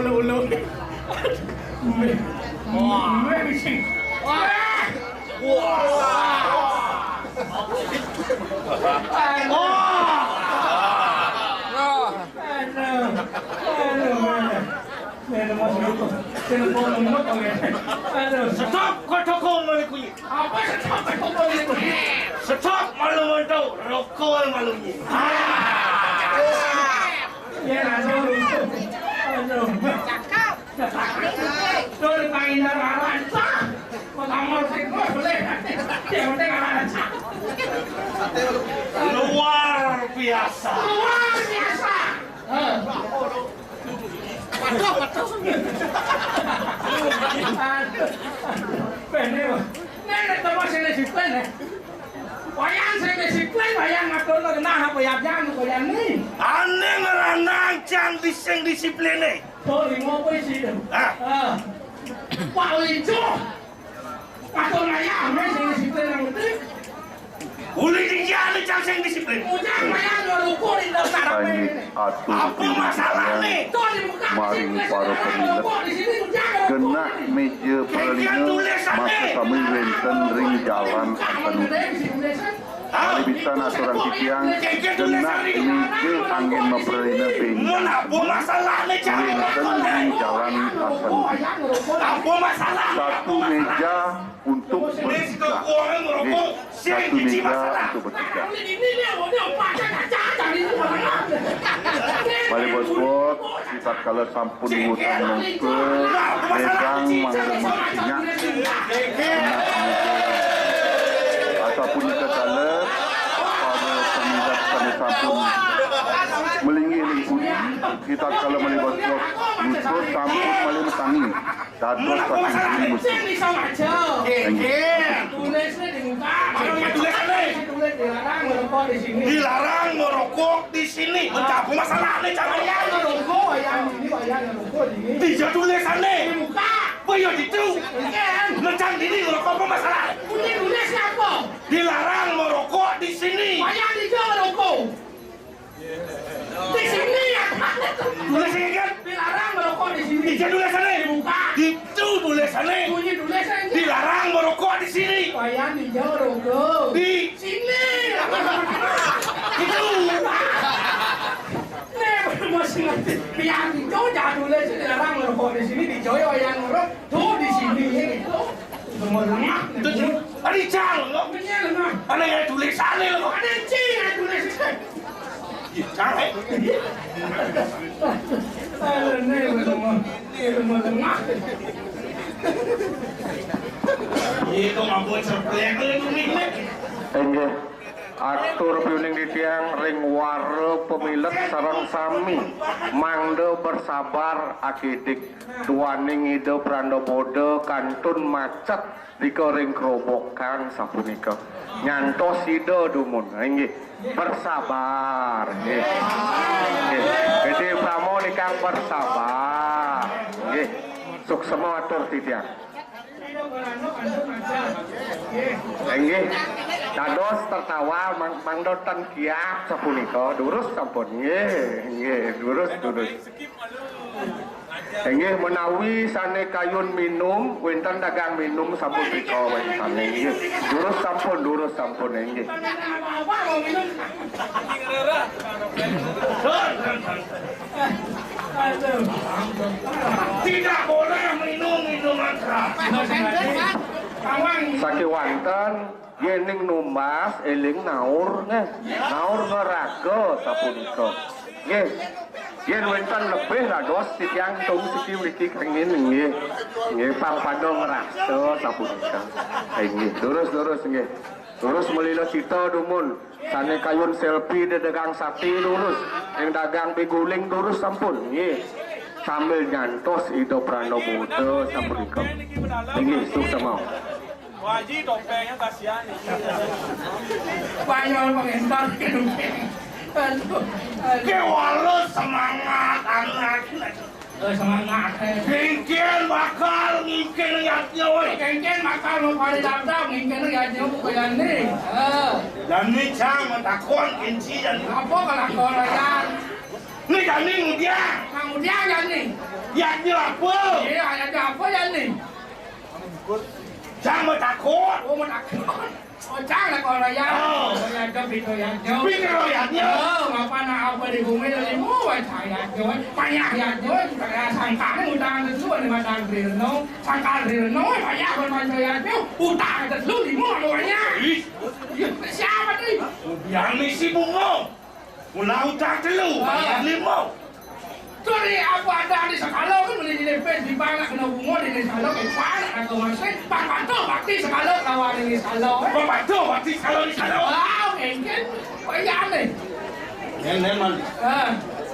ulu-ulu. Wah, bising. Wah. Stop kau malu apa stop kau malu stop malu mentau rokok malu ni ya aduh cakap tôi main darah sah pertama saya boleh yang penting ada sah luar biasa Bener, nenek teman saya disiplin ya. Wayang saya disiplin, wayang ngatur lo kena apa yang ni. Aneh ngeranang jang diseng disiplin ni. Tuh lima apa sih? Pak Lijo, ngatur wayang, saya disiplin yang penting. Uli dia ni jang seng disiplin. Ujang wayang ngerukur di dalam apa masalah ni? Maring para pemilik kena meja perlina masa kami wenten ring jalan akan hari bisa aturan titiang kena meja angin memperlina bengkel wenten ring jalan akan satu meja untuk bertiga satu meja untuk bertiga Balik bos-bos, kita kalau sampun ngutang nongke, pegang mangga ataupun kita kalau pada peminat kami sampun melinggi kita kalau balik bos-bos, musuh sampun balik metangi, dados kaki musuh. Dilarang merokok di sini. Mencakup masalah ni jangan yang merokok yang ini. Tidak tulisannya. Bayar itu. Mencang ini merokok apa masalah? Tulis siapa? Dilarang merokok di sini. Bayar tidak merokok. Di sini ya. Tulisnya kan? Dilarang merokok di sini. Tidak tulisannya. Itu tulisannya. Bunyi tulisannya. Dilarang merokok di sini. Bayar tidak merokok. Di sini. Itu. Nih masih ngerti. Biar itu jangan tulis dilarang merokok di sini. Dijoyo yang merokok tuh di sini itu. Semua lemak. Ada jang loh. Ada yang tulisannya loh. Ada cing yang tulisannya. Jang eh. Ini semua lemak. Itu mampu cerplek itu nih. Enggak. Atur piuning di tiang ring waro pemilet sarang sami mangdo bersabar akidik duaning ide prando bode kantun macet dika ring kerobokan sapunika nyantos ide dumun nggih bersabar nggih jadi pramo nikang bersabar nggih suksema atur di tiang nggih dados tertawa mangdotan kiat sapunika durus sampun nggih durus nggih menawi sane kayun minum wonten dagang minum sapunika wonten nggih durus sampun nggih tidak boleh minum minuman keras. Saki wanten yening numbas eling naur ngeraga sapunika nggih yen wonten lebih dados tiyang tung siki mriki kenging nggih pangpada ngrasa sapunika nggih terus nggih terus melila cita dumun sane kayun selfie dagang sate lurus yang dagang biguling lurus sampun nggih sambil nyantos ida prana bodo sapunika nggih sukses mau Wajib dompengnya kasihan nih. Banyak pengentar Kewalu semangat anak. Semangat. Kengken bakal ngingken yatnya woi. Kengken bakal mau pada daftar ngingken yatnya bukan nih. Dan nih cang mentakon kenci dan apa kalau kalian Ini jadi dia. Kamu dia jadi. Ya dia apa? Iya, ada apa jadi? Jangan takut. Oh, mau takut. Oh, jangan kalau raya. Oh, ya jauh itu ya jauh. Pikir ya dia. Oh, ngapa nak apa di bumi dari mua saya jauh. Banyak ya jauh. Saya sangka ni utang itu ada macam Rino. Sangka Rino, banyakคนมาsaya jauh. Utang itu di mua banyak. Siapa ni? Yang ni si bungo. Mula utang dulu. Bayar 5. Jadi apa ada di sekolah kan boleh dilepet di bangga kena bunga di sekolah ke mana atau masih bantu bakti sekolah kawan di sekolah. Bantu bakti sekolah di sekolah. Wow, mungkin banyak ni. Nenek man.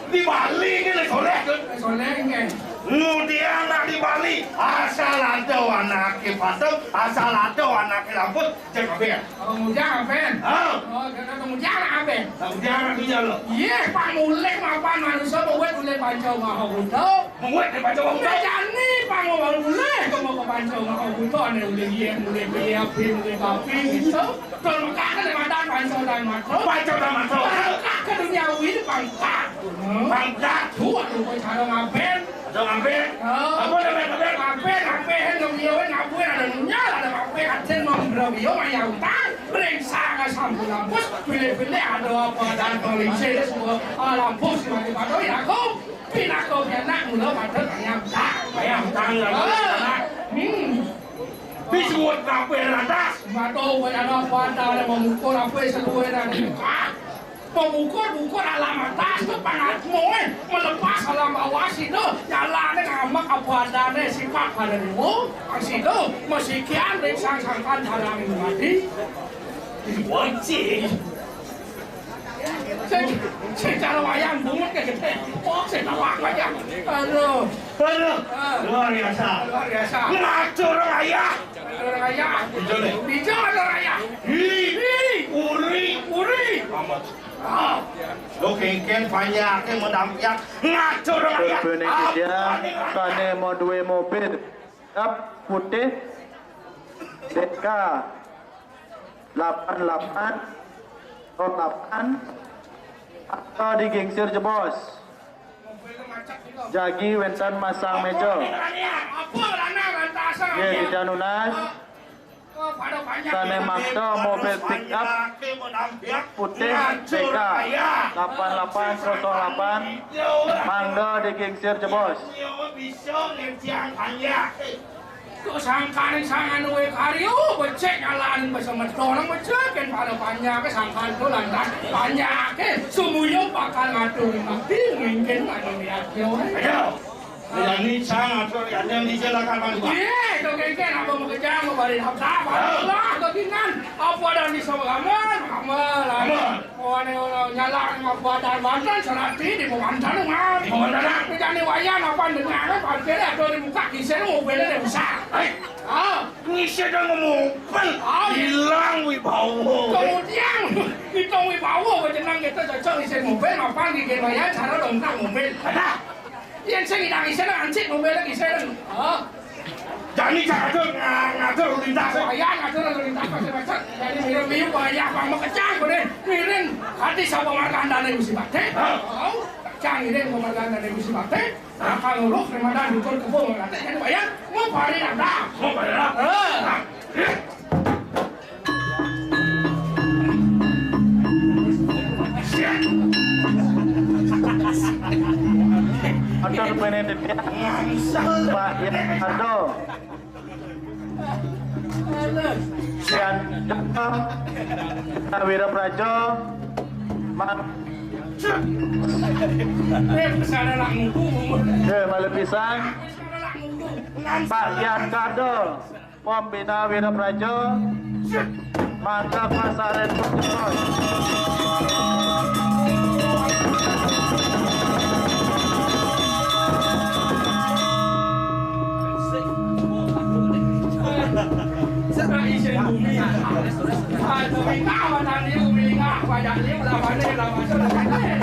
Di Bali ni le soleh tu. Soleh ni. Kemudian nak di Bali, asal ada anak ke patut, asal ada anak ke lamput, jangan biar. Kemudian apa? Oh, kemudian apa? Kemudian nak dia lo. Ye, pak mulai apa manusia buat mulai pancau mahal buto. Menguat di baca wong. Jadi pak mulai kamu ke pancau mahal buto ni mulai ye mulai beli api mulai kapi gitu. Kalau kakak ni madan pancau dan matro. Baca dah masuk. Kakak dunia win pangkat. Pangkat. Tua tu kau cara ngapain? Jangan ambil. Apa nama ambil? Ngapain yang dia ngapain ada nyala ada ngapain ada nombor dia yang tak periksa ke sampul lampus pilih-pilih ada apa dan polisi semua lampus di mana ya aku pindah kau nak mula pada yang tak Bayar hutang lah. Disebut ngapain lantas? Mato ada apa ada memukul apa seluruh dan memukul alamat tas tu pangat moe melepas alamat awas itu jalan ngamak apa adanya sifat pada demo ang situ masih kian disangsakan halang mati Wajib. secara wayang bungut ke gede secara wayang aduh Luar biasa. luar biasa Ngacur raya. raya bijak ada raya uri Lo kengken banyak yang mendampiak ngacur raya. Indonesia kane mau dua mobil up putih DK 88 atau digingsir jebos jagi wentan masang meja apa lana rantasan ye di Janunas kane makto mobil pick up putih DK 8808 mangga digingsir jebos sangkan sangan uwe karyo becek jalan bersama tolong becek kan pada banyak ke sangkan tu lantas banyak ke semuanya bakal ngatur mati mungkin ada lihat yo Yang ni sangat yang dijelakan bang. ye to kengken apa mau kerja mau balik hafta lah to kinan apa dan di sobaman amal oh ne nyala apa dan bantan serati di bantan ngan di bantan jadi wayan apa dengar apa kira to di muka kisah mau bela de besar Ni sedang ngomong hilang wibawa. kemudian kita wibawa berjenang kita cocok isi mobil apa di kebaya cara dongkrak mobil ada yang saya tidak bisa ngancik mobil lagi saya Jadi ngatur ngatur lintas. Wayang ngatur lintas pasti macet. Jadi miru-miru wayang bang mau kecang kene. Miring hati sapa markandane Gusti Bakti. Kecang ini mau markandane Gusti Bakti. Kalau lu remadan dukun kebun nanti kan wayang mau bari nanda. Mau bayar. Atur penendet Pak Yado Sian Wira Prajo Man Kesana nak nguku. Malu Pisang Pak Yan Kado Pembina Wira Prajo Mangga Pasaren Putros Tapi kawan tadi bumi ngah banyak dia lawan dia lawan sudah kan.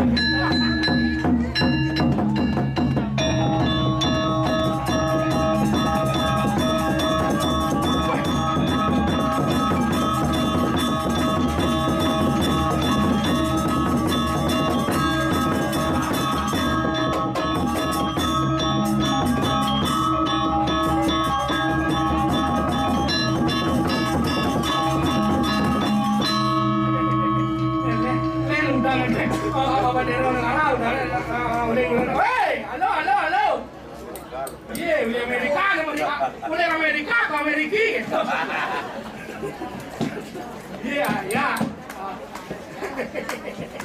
Halo. Iya, boleh Amerika, boleh Amerika ke Amerika. Iya, ya.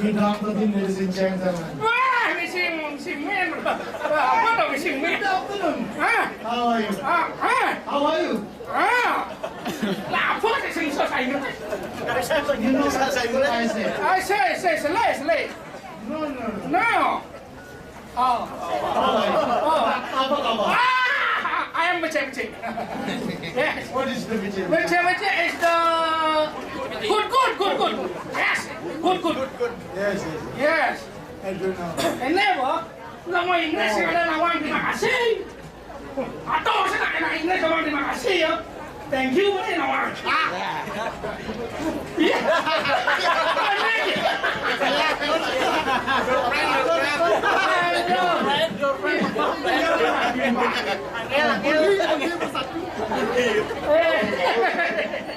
Good afternoon, ladies and gentlemen. Wah, musim men. Apa tuh musim men? Good afternoon. Hah? How are you? How are you? Lah, apa sih sing iso saya? You know what I said? Say, selai. No. No. Oh. How are you? Apa kabar? I am becek. Yes. What is the video? Becek is the good. Yes. Good. Yes. I don't know. And never. Nama Inggris ada nawang terima kasih. Atau saya nak kena Inggris nawang terima kasih ya. Thank you ni nawang. Iya.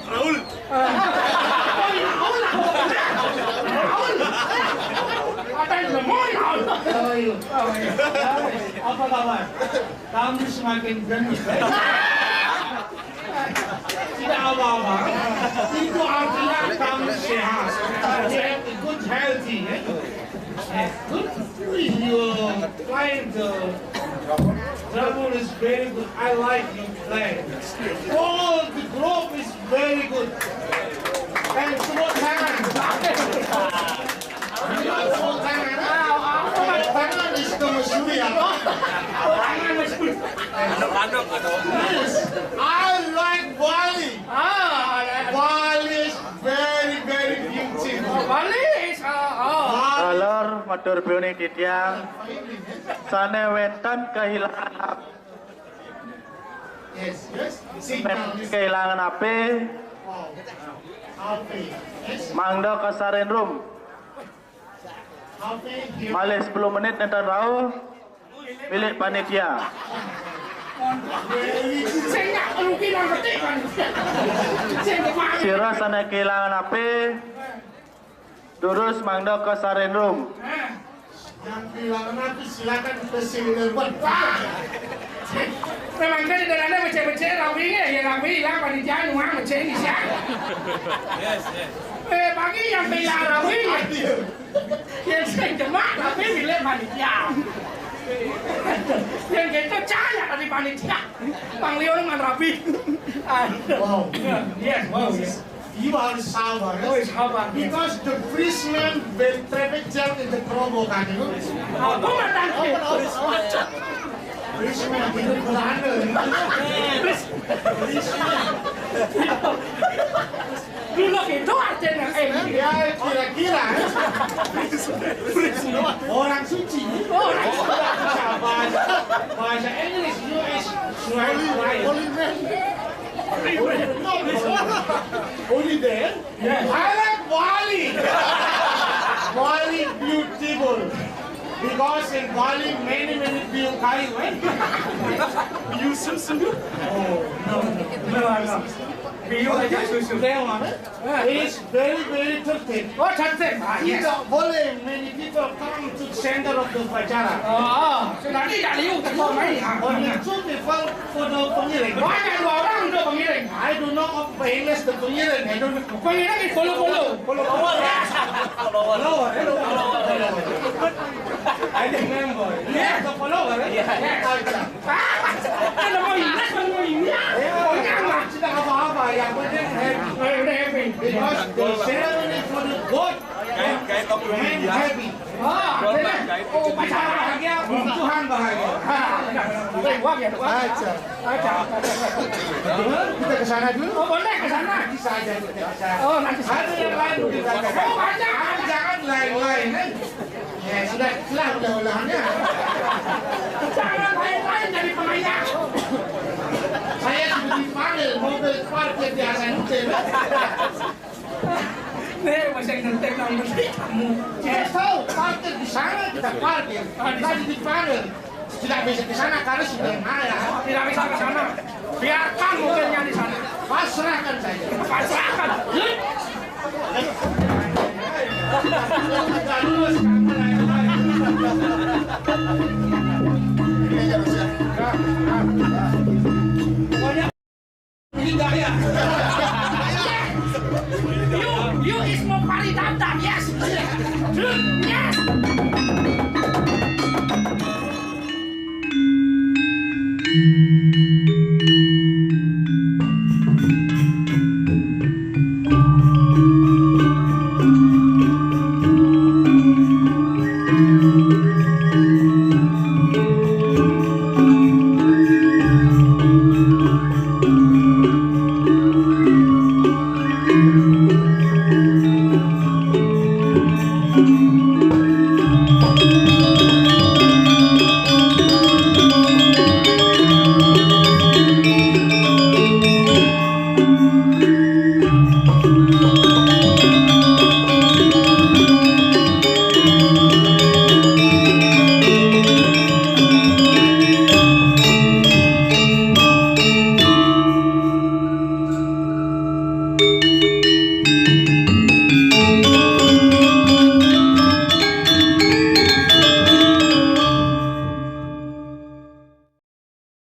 Raul. How are you? Apa kabar? Kamu semakin gendut. Tidak apa-apa. Itu artinya kamu sehat. You have a good healthy. Good. Your playing the drum is very good. I like you playing. All the group is very good. And semua tangan. Semua tangan. Tangan is kemesyuri apa? Anak-anak atau Yes. I like Bali. Bali is very beautiful. Alor matur biuni titiang sane wenten kehilangan Yes. Signal is kehilangan HP Alfi. Yes. mangdo kasaren room Alfi here. malih 10 menit nenten rauh milik panitia. Sira sane kehilangan HP terus mangdo kasaren room. Yang bilang nanti silakan ke Silverwood. Memang kan di dalamnya becek-becek rawi ya rawi lah panitia nuang becek di sana. yes. Pagi yang bilang rawi yang sering cemak rawi milik panitia. Yang kita caya dari panitia. Bang Leo dengan rawi. Wow. Yes, wow. You are sour. Oh, it's Harvard. Because the policeman will traffic jam in the Provo kan itu. Apa matan? Policeman itu beranda. Dulu itu artinya Ya kira-kira orang suci. Bahasa Inggris US Only there? Yes. I like Bali. Bali beautiful. Because in Bali many people carry away. You susu. Oh no. Biu aja susu. It's very tempting. Oh, cantik. Yes. Tidak boleh many people come to the center of the Bajara. Nanti tak liu tak kau main. Only two people for the pengiring. Banyak dua orang untuk pengiring. I do not know famous the pengiring. I don't know. Pengiring itu follow. Follower. I remember. Yes. The follower. Yes. Kalau mau ingat, jangan. Tidak apa-apa. Yang penting happy. Because the ceremony for the God Kayak topi and media. happy. Oh, pacaran bahagia, Tuhan bahagia. Wah, ya, Aja. Kita ke sana dulu. Oh, boleh ke sana. Bisa aja kita ke sana. Oh, nanti Ada yang lain kita ke sana. Oh, banyak. Jangan lain-lain. Ya sudah ulah-ulahannya. Jangan lain-lain jadi pengayak. Saya sudah dipanggil mobil parkir di Hasanuddin. Nih, masih ngetek nang menteri kamu. Kita tahu parkir di sana kita parkir. Tadi dipanggil. Tidak bisa ke sana karena sudah ada. Tidak bisa ke sana. Biarkan mobilnya di sana. Pasrahkan saja. Pasrahkan. Nggak lulus kamu pokoknya ini gaya. You is mau pari dam yes. Yes.